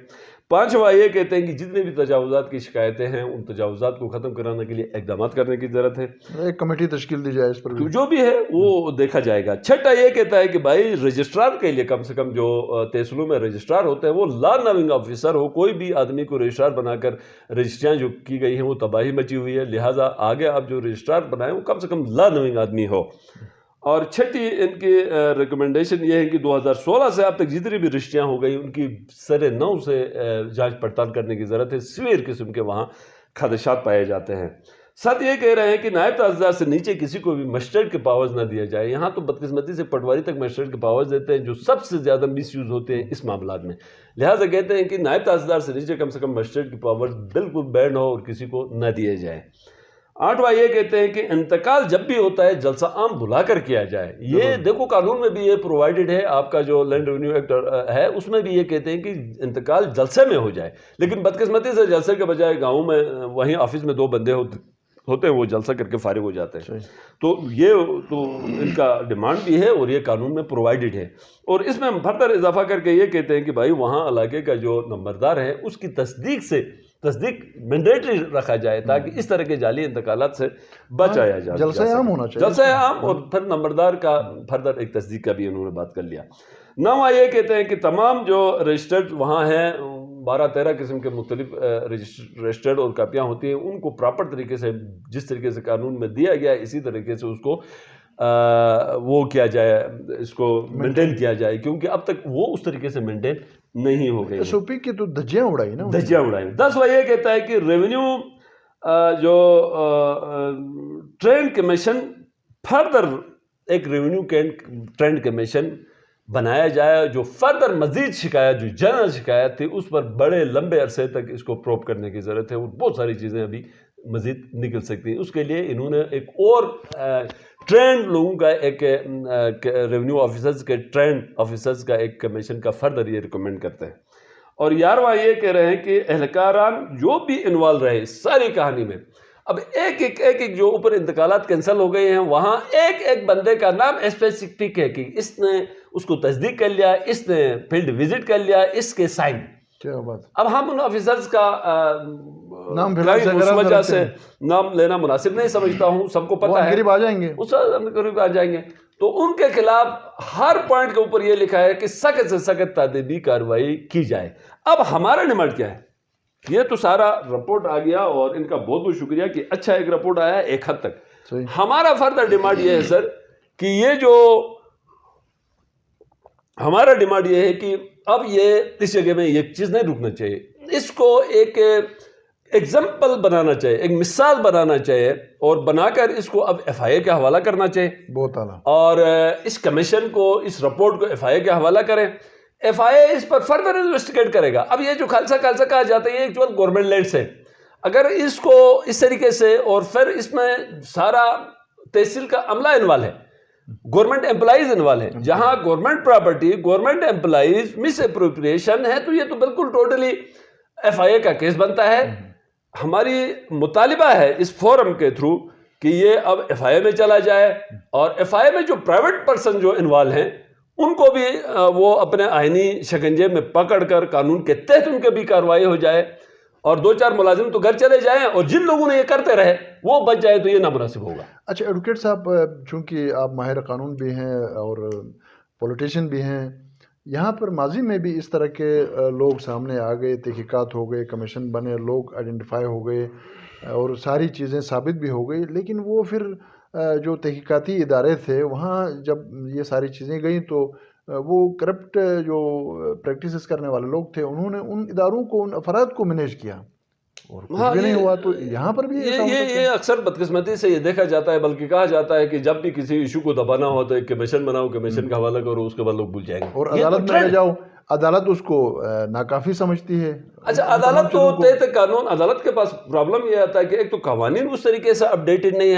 5واں یہ کہتے ہیں کہ جتنے بھی تجاوزات کی شکایتیں ہیں ان تجاوزات کو ختم کرانے کے لیے اقدامات کرنے کی ضرورت ہے. ایک کمیٹی تشکیل دی جائے, اس پر جو بھی ہے وہ دیکھا جائے گا. 6واں یہ کہتا ہے کہ بھائی رجسٹرار کے لیے کم سے کم جو تحصیلوں میں رجسٹرار ہوتے ہیں وہ لا نوئنگ آفیسر ہو. کوئی بھی آدمی کو رجسٹرار بنا کر رجسٹریاں جو کی گئی ہیں وہ تباہی مچی ہوئی ہے, لہٰذا آگے آپ جو رجسٹرار بنائیں وہ کم سے کم لا نوئنگ آدمی ہو. اور 6 ان کی ریکمنڈیشن یہ ہے کہ 2016 سے اب تک جتنی بھی رجسٹریاں ہو گئی ان کی سر نو سے جانچ پڑتال کرنے کی ضرورت ہے. سویر قسم کے وہاں خدشات پائے جاتے ہیں. 7 یہ کہہ رہے ہیں کہ نائب تحصیلدار سے نیچے کسی کو بھی مجسٹریٹ کے پاورز نہ دیا جائے. یہاں تو بدقسمتی سے پٹواری تک مجسٹریٹ کے پاورز دیتے ہیں جو سب سے زیادہ مس یوز ہوتے ہیں اس معاملات میں. لہٰذا کہتے ہیں کہ نائب تحصیلدار سے نیچے کم سے کم مجسٹریٹ کے پاورز بالکل بینڈ ہو اور کسی کو نہ دیے جائے. 8واں یہ کہتے ہیں کہ انتقال جب بھی ہوتا ہے جلسہ عام بلا کر کیا جائے. یہ دیکھو قانون میں بھی یہ پرووائڈڈ ہے, آپ کا جو لینڈ ریونیو ایکٹ ہے اس میں بھی یہ کہتے ہیں کہ انتقال جلسے میں ہو جائے. لیکن بدقسمتی سے جلسے کے بجائے گاؤں میں وہیں آفس میں 2 بندے ہوتے ہیں, وہ جلسہ کر کے فارغ ہو جاتے ہیں. تو یہ تو ان کا ڈیمانڈ بھی ہے اور یہ قانون میں پرووائڈڈ ہے. اور اس میں ہم فردر اضافہ کر کے یہ کہتے ہیں کہ بھائی وہاں علاقے کا جو نمبردار ہے اس کی تصدیق مینڈیٹری رکھا جائے تاکہ اس طرح کے جعلی انتقالات سے بچایا جائے. جلسہ عام ہونا چاہیے, جلسہ عام, اور پھر نمبردار کا فردر ایک تصدیق کا بھی انہوں نے بات کر لیا. 9واں یہ کہتے ہیں کہ تمام جو رجسٹرڈ وہاں ہیں 12-13 قسم کے مختلف رجسٹرڈ اور کاپیاں ہوتی ہیں ان کو پراپر طریقے سے جس طریقے سے قانون میں دیا گیا ہے اسی طریقے سے اس کو وہ کیا جائے, اس کو مینٹین کیا جائے, کیونکہ اب تک وہ اس طریقے سے مینٹین نہیں ہو گئی. SOP کی تو دھجیاں اڑائی نا, دھجیاں اڑائی. 10 وہ یہ کہتا ہے کہ ریونیو جو ٹرینڈ کمیشن فردر ایک ریونیو ٹرینڈ کمیشن بنایا جائے جو فردر مزید شکایت جو جنرل شکایت تھی اس پر بڑے لمبے عرصے تک اس کو پروب کرنے کی ضرورت ہے, اور بہت ساری چیزیں ابھی مزید نکل سکتی ہیں. اس کے لیے انہوں نے ایک اور ٹرینڈ لوگوں کا ایک ریونیو آفیسرز کے ٹرینڈ آفیسرز کا ایک کمیشن کا فردر یہ ریکمینڈ کرتے ہیں. اور 11واں یہ کہہ رہے ہیں کہ اہلکاران جو بھی انوالو رہے ساری کہانی میں, اب ایک جو اوپر انتقالات کینسل ہو گئے ہیں وہاں ایک بندے کا نام اسپیسیفک ہے کہ اس نے اس کو تصدیق کر لیا, اس نے فیلڈ وزٹ کر لیا, اس کے سائن. کیا بات. اب ہم ان آفیسرز کا نام اس وجہ سے نام لینا مناسب نہیں سمجھتا ہوں, سب کو پتہ ہے قریب آ جائیں گے, اس قریب آ جائیں گے. تو ان کے خلاف ہر پوائنٹ کے اوپر یہ لکھا ہے کہ سخت سے سخت تادیبی کارروائی کی جائے. اب ہمارا ڈیمانڈ کیا ہے؟ یہ تو سارا رپورٹ آ گیا اور ان کا بہت بہت شکریہ کہ اچھا ایک رپورٹ آیا ایک حد تک. ہمارا فردر ڈیمانڈ یہ ہے سر کہ یہ جو ہمارا ڈیمانڈ یہ ہے کہ اب یہ اس جگہ میں یہ چیز نہیں رکنا چاہیے, اس کو ایک ایگزامپل بنانا چاہیے, ایک مثال بنانا چاہیے, اور بنا کر اس کو اب FIA کے حوالہ کرنا چاہیے. بہت اعلیٰ. اور اس کمیشن کو اس رپورٹ کو FIA کے حوالہ کریں. FIA اس پر فردر انویسٹیگیٹ کرے گا. اب یہ جو خالصہ کہا جاتا ہے یہ ایکچوئل گورنمنٹ لینڈس ہے, اگر اس کو اس طریقے سے, اور پھر اس میں سارا تحصیل کا عملہ انوالو ہے, گورنمنٹ امپلائیز انوالو ہیں, جہاں گورنمنٹ پراپرٹی گورنمنٹ امپلائیز مس اپروپریشن ہے, تو یہ تو بالکل ٹوٹلی FIA کا کیس بنتا ہے. ہماری مطالبہ ہے اس فورم کے تھرو کہ یہ اب FIA میں چلا جائے, اور FIA میں جو پرائیویٹ پرسن جو انوالو ہیں ان کو بھی وہ اپنے آئینی شکنجے میں پکڑ کر قانون کے تحت ان کے بھی کارروائی ہو جائے, اور 2-4 ملازم تو گھر چلے جائیں, اور جن لوگوں نے یہ کرتے رہے وہ بچ جائے, تو یہ نامناسب ہوگا. اچھا ایڈوکیٹ صاحب, چونکہ آپ ماہر قانون بھی ہیں اور پولیٹیشین بھی ہیں, یہاں پر ماضی میں بھی اس طرح کے لوگ سامنے آ گئے, تحقیقات ہو گئے, کمیشن بنے, لوگ آئیڈینٹیفائی ہو گئے اور ساری چیزیں ثابت بھی ہو گئی, لیکن وہ پھر جو تحقیقاتی ادارے تھے وہاں جب یہ ساری چیزیں گئیں تو وہ کرپٹ جو پریکٹسز کرنے والے لوگ تھے انہوں نے ان اداروں کو, ان افراد کو مینیج کیا, اور کچھ بھی نہیں ہوا. تو یہاں پر بھی یہ اکثر بدقسمتی سے یہ دیکھا جاتا ہے, بلکہ کہا جاتا ہے کہ جب بھی کسی ایشو کو دبانا ہو تو ایک کمیشن بناؤ, کمیشن کا حوالہ کرو, اس کے بعد لوگ بھول جائیں گے, اور عدالت میں لے جاؤ, عدالت اس کو ناکافی سمجھتی ہے. اچھا عدالت تو تحت قانون, عدالت کے پاس پرابلم یہ آتا ہے کہ ایک تو قوانین اس طریقے سے اپڈیٹڈ نہیں ہے.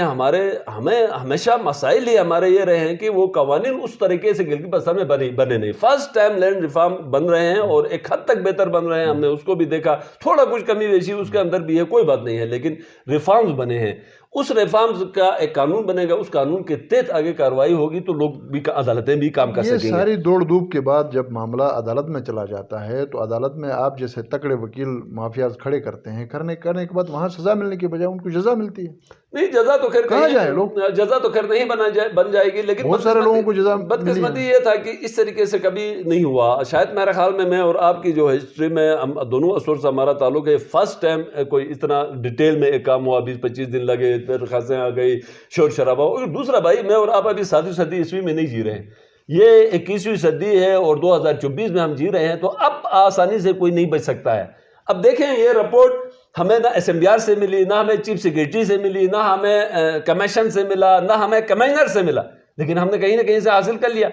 ہمیں ہمیشہ مسائل ہی ہمارے یہ رہے ہیں کہ وہ قوانین اس طریقے سے گلگت بلتستان میں بنے نہیں. فرسٹ ٹائم لینڈ ریفارم بن رہے ہیں اور ایک حد تک بہتر بن رہے ہیں, ہم نے اس کو بھی دیکھا, تھوڑا کچھ کمی بیشی اس کے اندر بھی ہے, کوئی بات نہیں ہے, لیکن ریفارمز بنے ہیں. اس ریفارمز کا ایک قانون بنے گا, اس قانون کے تحت آگے کارروائی ہوگی تو لوگ بھی, عدالتیں بھی کام کر سکیں گے. یہ ساری دوڑ دھوپ کے بعد جب معاملہ عدالت میں چلا جاتا ہے تو عدالت میں آپ جیسے تکڑے وکیل مافیاز کھڑے کرتے ہیں, کرنے کے بعد وہاں سزا ملنے کے بجائے ان کو جزا ملتی ہے. نہیں, جزا تو خیر کہاں جائے لوگ, جزا تو خیر نہیں بن جائے گی, لیکن بہت سارے لوگوں کو جزا. بدقسمتی یہ تھا کہ اس طریقے سے کبھی نہیں ہوا. شاید میرے خیال میں اور آپ کی جو ہسٹری میں دونوں اسور سے ہمارا تعلق ہے, فرسٹ ٹائم کوئی اتنا ڈیٹیل میں ایک کام ہوا, 20-25 دن لگے, درخواستیں آ گئی, شور شرابہ. اور دوسرا بھائی, میں اور آپ ابھی 7ویں صدی عیسوی میں نہیں جی رہے ہیں, یہ 21ویں صدی ہے اور 2024 میں ہم جی رہے ہیں, تو اب آسانی سے کوئی نہیں بچ سکتا ہے. اب دیکھیں یہ رپورٹ ہمیں نہ SMBR سے ملی, نہ ہمیں چیف سیکریٹری سے ملی, نہ ہمیں کمیشن سے ملا, نہ ہمیں کمائنر سے ملا, لیکن ہم نے کہیں نہ کہیں سے حاصل کر لیا.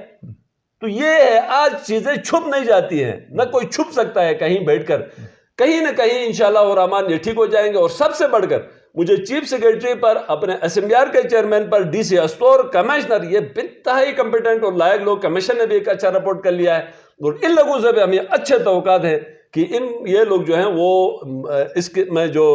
تو یہ ہے, آج چیزیں چھپ نہیں جاتی ہیں, نہ کوئی چھپ سکتا ہے کہیں بیٹھ کر, کہیں نہ کہیں انشاءاللہ الرحمن یہ ٹھیک ہو جائیں گے. اور سب سے بڑھ کر مجھے چیف سیکریٹری پر, اپنے SMBR کے چیئرمین پر, DC استور, کمشنر, یہ انتہائی کمپیٹنٹ اور لائق لوگ, کمیشن نے بھی ایک اچھا رپورٹ کر لیا ہے, اور ان لوگوں سے بھی ہمیں اچھے توقعات ہیں کہ یہ لوگ جو ہیں وہ اس میں جو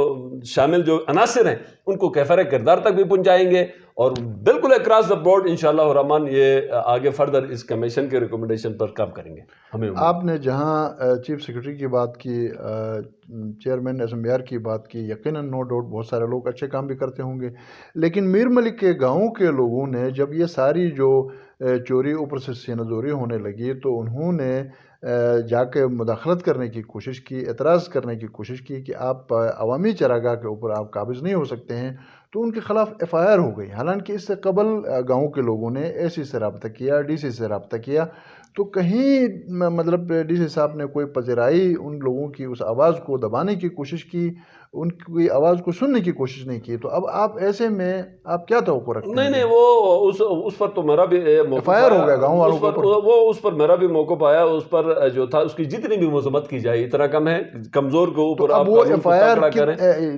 شامل جو عناصر ہیں ان کو کیفر کردار تک بھی پہنچائیں گے, اور بالکل اکراس دا بورڈ انشاءاللہ الرحمن یہ آگے فردر اس کمیشن کے ریکمنڈیشن پر کام کریں گے. ہمیں آپ نے جہاں چیف سیکریٹری کی بات کی, چیئرمین SMBR کی بات کی, یقیناً نو ڈاؤٹ بہت سارے لوگ اچھے کام بھی کرتے ہوں گے, لیکن میر ملک کے گاؤں کے لوگوں نے جب یہ ساری جو چوری اوپر سے سینہ زوری ہونے لگی تو انہوں نے جا کے مداخلت کرنے کی کوشش کی, اعتراض کرنے کی کوشش کی کہ آپ عوامی چراگاہ کے اوپر آپ قابض نہیں ہو سکتے ہیں, تو ان کے خلاف ایف آئی آر ہو گئی، حالانکہ اس سے قبل گاؤں کے لوگوں نے اے سی سے رابطہ کیا، ڈی سی سے رابطہ کیا، تو کہیں مطلب ڈی سی صاحب نے کوئی پذیرائی ان لوگوں کی اس آواز کو دبانے کی کوشش کی، ان کی آواز کو سننے کی کوشش نہیں کی. تو اب آپ ایسے میں آپ کیا توقع رکھتے ہیں؟ نہیں وہ اس پر تو میرا بھی ایف آئی آر ہو گیا گاؤں والوں پر، وہ اس پر میرا بھی موقف آیا. اس پر جو تھا اس کی جتنی بھی مذمت کی جائے اتنا کم ہے. کمزور کے اوپر آپ وہ ایف آئی آر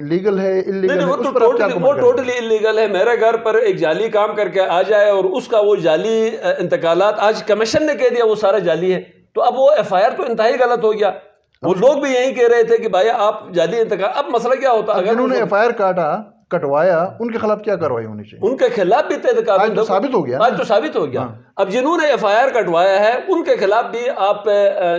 لیگل ہے انلیگل ہے؟ وہ ٹوٹلی انلیگل ہے. میرے گھر پر ایک جعلی کام کر کے آ جائے اور اس کا وہ جعلی انتقالات آج کمیشن نے کہہ دیا وہ سارا جعلی ہے، تو اب وہ ایف آئی آر تو انتہائی غلط ہو گیا. وہ لوگ بھی یہی کہہ رہے تھے کہ بھائی آپ جعلی انتقال. اب مسئلہ کیا ہوتا ہے، جنہوں نے ایف آئی آر کٹوایا ان کے خلاف کیا کارروائی ہونی چاہیے؟ ان کے خلاف بھی آج تو ثابت ہو گیا، آج تو ثابت ہو گیا. اب جنہوں نے ایف آئی آر کٹوایا ہے ان کے خلاف بھی آپ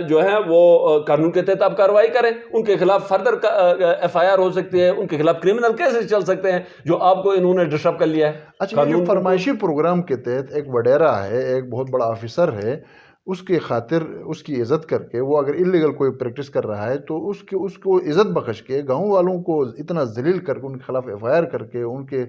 جو ہے وہ قانون کے تحت آپ کارروائی کریں. ان کے خلاف فردر ایف آئی آر ہو سکتی ہے، ان کے خلاف کرمنل کیسز چل سکتے ہیں جو آپ کو انہوں نے ڈسٹرب کر لیا ہے. اچھا، یہ جو فرمائشی پروگرام کے تحت ایک وڈیرا ہے، ایک بہت بڑا آفیسر ہے، اس کی خاطر اس کی عزت کر کے وہ اگر انلیگل کوئی پریکٹس کر رہا ہے تو اس کو عزت بخش کے گاؤں والوں کو اتنا ذلیل کر کے ان کے خلاف ایف آئی آر کر کے ان کے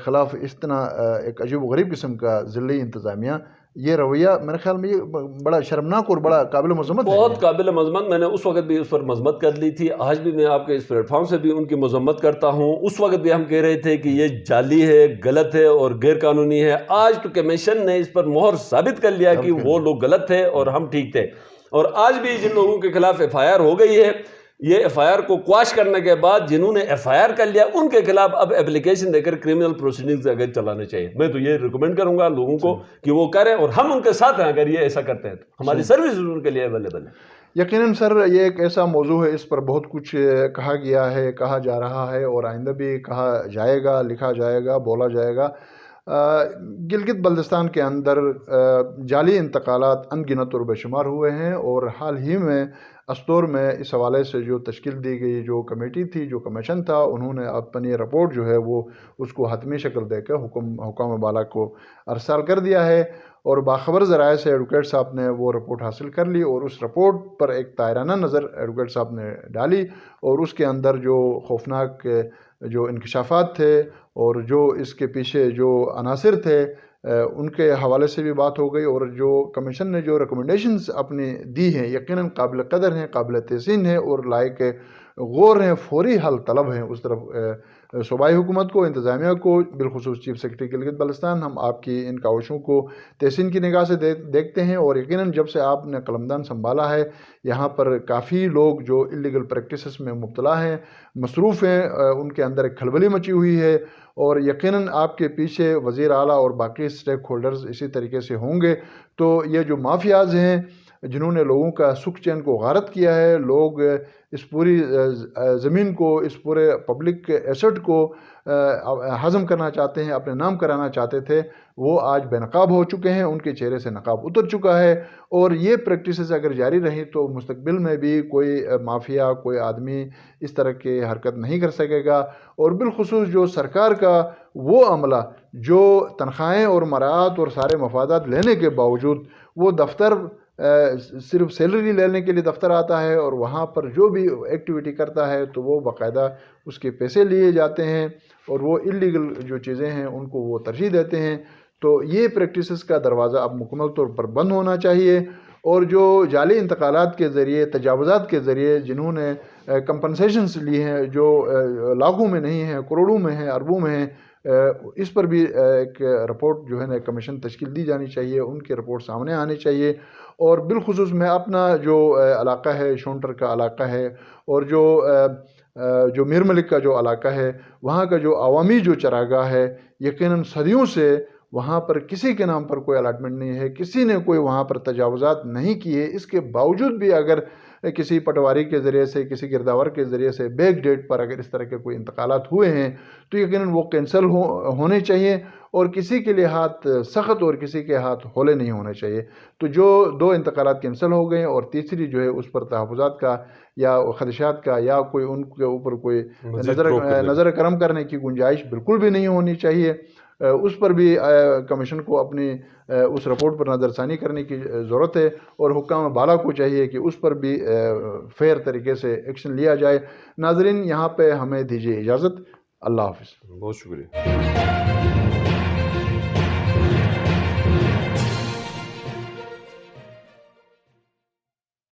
خلاف اس طرح ایک عجیب و غریب قسم کا ذلی انتظامیہ، یہ رویہ میرے خیال میں یہ بڑا شرمناک اور بڑا قابل مذمت ہے. بہت قابل مذمت. میں نے اس وقت بھی اس پر مذمت کر لی تھی، آج بھی میں آپ کے اس پلیٹ فارم سے بھی ان کی مذمت کرتا ہوں. اس وقت بھی ہم کہہ رہے تھے کہ یہ جعلی ہے، غلط ہے اور غیر قانونی ہے. آج تو کمیشن نے اس پر مہر ثابت کر لیا کہ وہ لوگ غلط تھے اور ہم ٹھیک تھے. اور آج بھی جن لوگوں کے خلاف ایف آئی آر ہو گئی ہے، یہ ایف آئی آر کو کواش کرنے کے بعد جنہوں نے ایف آئی آر کر لیا ان کے خلاف اب اپلیکیشن دے کر کرمنل پروسیڈنگز اگر چلانے چاہیے. میں تو یہ ریکمینڈ کروں گا لوگوں کو کہ وہ کریں، اور ہم ان کے ساتھ ہیں. اگر یہ ایسا کرتے ہیں تو ہماری سروس ان کے لیے اویلیبل ہے. یقیناً سر، یہ ایک ایسا موضوع ہے، اس پر بہت کچھ کہا گیا ہے، کہا جا رہا ہے اور آئندہ بھی کہا جائے گا، لکھا جائے گا، بولا جائے گا. گلگت بلتستان کے اندر جعلی انتقالات ان گنت اور بے شمار ہوئے ہیں، اور حال ہی میں استور میں اس حوالے سے جو تشکیل دی گئی جو کمیٹی تھی، جو کمیشن تھا، انہوں نے اپنی رپورٹ جو ہے وہ اس کو حتمی شکل دے کے حکام بالا کو ارسال کر دیا ہے. اور باخبر ذرائع سے ایڈوکیٹ صاحب نے وہ رپورٹ حاصل کر لی اور اس رپورٹ پر ایک طائرانہ نظر ایڈوکیٹ صاحب نے ڈالی، اور اس کے اندر جو خوفناک جو انکشافات تھے اور جو اس کے پیچھے جو عناصر تھے ان کے حوالے سے بھی بات ہو گئی. اور جو کمیشن نے جو ریکمنڈیشنز اپنی دی ہیں یقیناً قابل قدر ہیں، قابل تحسین ہیں اور لائق غور ہیں، فوری حل طلب ہیں. اس طرف صوبائی حکومت کو، انتظامیہ کو، بالخصوص چیف سیکرٹری گلگت بلتستان، ہم آپ کی ان کاوشوں کو تحسین کی نگاہ سے دیکھتے ہیں. اور یقیناً جب سے آپ نے قلمدان سنبھالا ہے یہاں پر کافی لوگ جو انلیگل پریکٹسز میں مبتلا ہیں، مصروف ہیں، ان کے اندر ایک کھلبلی مچی ہوئی ہے. اور یقیناً آپ کے پیچھے وزیر اعلیٰ اور باقی سٹیک ہولڈرز اسی طریقے سے ہوں گے. تو یہ جو مافیاز ہیں جنہوں نے لوگوں کا سکھ چین کو غارت کیا ہے، لوگ اس پوری زمین کو، اس پورے پبلک ایسٹ کو ہضم کرنا چاہتے ہیں، اپنے نام کرانا چاہتے تھے، وہ آج بے نقاب ہو چکے ہیں، ان کے چہرے سے نقاب اتر چکا ہے. اور یہ پریکٹسز اگر جاری رہیں تو مستقبل میں بھی کوئی مافیا، کوئی آدمی اس طرح کی حرکت نہیں کر سکے گا. اور بالخصوص جو سرکار کا وہ عملہ جو تنخواہیں اور مراعات اور سارے مفادات لینے کے باوجود وہ دفتر صرف سیلری لینے کے لیے دفتر آتا ہے، اور وہاں پر جو بھی ایکٹیویٹی کرتا ہے تو وہ باقاعدہ اس کے پیسے لیے جاتے ہیں، اور وہ انلیگل جو چیزیں ہیں ان کو وہ ترجیح دیتے ہیں. تو یہ پریکٹسز کا دروازہ اب مکمل طور پر بند ہونا چاہیے. اور جو جعلی انتقالات کے ذریعے، تجاوزات کے ذریعے جنہوں نے کمپنسیشنز لی ہیں جو لاکھوں میں نہیں ہیں، کروڑوں میں ہیں، اربوں میں ہیں، اس پر بھی ایک رپورٹ جو ہے نا کمیشن تشکیل دی جانی چاہیے، ان کی رپورٹ سامنے آنی چاہیے. اور بالخصوص میں اپنا جو علاقہ ہے، شونٹر کا علاقہ ہے، اور جو میر ملک کا جو علاقہ ہے، وہاں کا جو عوامی جو چراگاہ ہے، یقیناً صدیوں سے وہاں پر کسی کے نام پر کوئی الاٹمنٹ نہیں ہے، کسی نے کوئی وہاں پر تجاوزات نہیں کیے. اس کے باوجود بھی اگر کسی پٹواری کے ذریعے سے، کسی گرداور کے ذریعے سے بیک ڈیٹ پر اگر اس طرح کے کوئی انتقالات ہوئے ہیں تو یقیناً وہ کینسل ہونے چاہیے، اور کسی کے لیے ہاتھ سخت اور کسی کے ہاتھ ہولے نہیں ہونے چاہیے. تو جو 2 انتقالات کینسل ہو گئے اور تیسری جو ہے اس پر تحفظات کا یا خدشات کا یا کوئی ان کے اوپر کوئی نظر کرم کرنے کی گنجائش بالکل بھی نہیں ہونی چاہیے. اس پر بھی کمیشن کو اپنی اس رپورٹ پر نظر ثانی کرنے کی ضرورت ہے، اور حکام بالا کو چاہیے کہ اس پر بھی فیئر طریقے سے ایکشن لیا جائے. ناظرین، یہاں پہ ہمیں دیجیے اجازت. اللہ حافظ. بہت شکریہ.